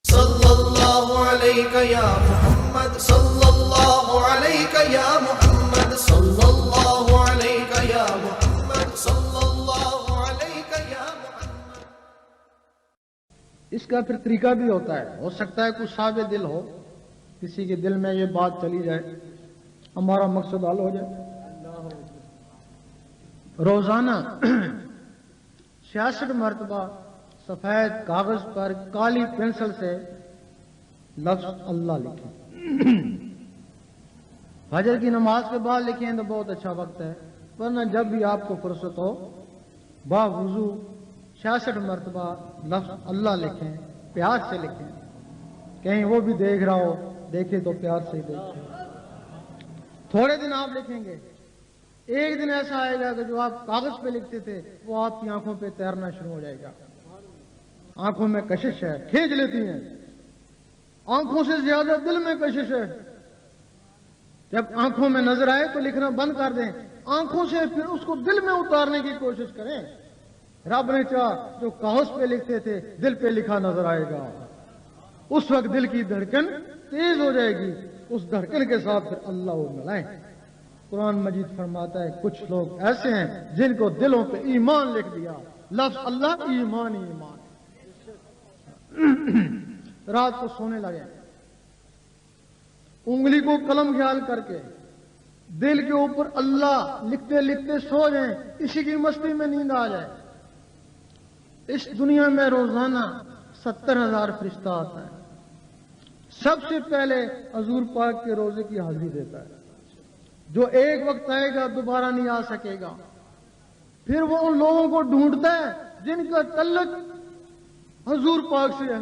صلی اللہ علیہ یا محمد صلی اللہ علیہ یا محمد صلی اللہ علیہ یا محمد صلی اللہ علیہ یا محمد۔ اس کا پھر طریقہ بھی ہوتا ہے، ہو سکتا ہے کوئی صاحب دل ہو، کسی کے دل میں یہ بات چلی جائے، ہمارا مقصد حل ہو جائے۔ روزانہ 66 مرتبہ سفید کاغذ پر کالی پینسل سے لفظ اللہ لکھیں۔ فجر کی نماز کے بعد لکھیں تو بہت اچھا وقت ہے، ورنہ جب بھی آپ کو فرصت ہو با وضو 66 مرتبہ لفظ اللہ لکھیں، پیار سے لکھیں، کہیں وہ بھی دیکھ رہا ہو، دیکھے تو پیار سے ہی دیکھیں۔ تھوڑے دن آپ لکھیں گے، ایک دن ایسا آئے گا کہ جو آپ کاغذ پہ لکھتے تھے وہ آپ کی آنکھوں پہ تیرنا شروع ہو جائے گا۔ آنکھوں میں کشش ہے، کھینچ لیتی ہیں، آنکھوں سے زیادہ دل میں کشش ہے۔ جب آنکھوں میں نظر آئے تو لکھنا بند کر دیں، آنکھوں سے پھر اس کو دل میں اتارنے کی کوشش کریں۔ رب نے چاہا جو کاغذ پہ لکھتے تھے دل پہ لکھا نظر آئے گا، اس وقت دل کی دھڑکن تیز ہو جائے گی، اس دھڑکن کے ساتھ پھر اللہ وہ ملائیں۔ قرآن مجید فرماتا ہے کچھ لوگ ایسے ہیں جن کو دلوں پہ ایمان لکھ دیا، لفظ اللہ ایمان ہی ایمان۔ رات کو سونے لگے، انگلی کو قلم خیال کر کے دل کے اوپر اللہ لکھتے لکھتے سو جائیں، اسی کی مستی میں نیند آ جائے۔ اس دنیا میں روزانہ 70,000 فرشتہ آتا ہے، سب سے پہلے حضور پاک کے روزے کی حاضری دیتا ہے، جو ایک وقت آئے گا دوبارہ نہیں آ سکے گا۔ پھر وہ ان لوگوں کو ڈھونڈتا ہے جن کا تعلق حضور پاک سے ہے۔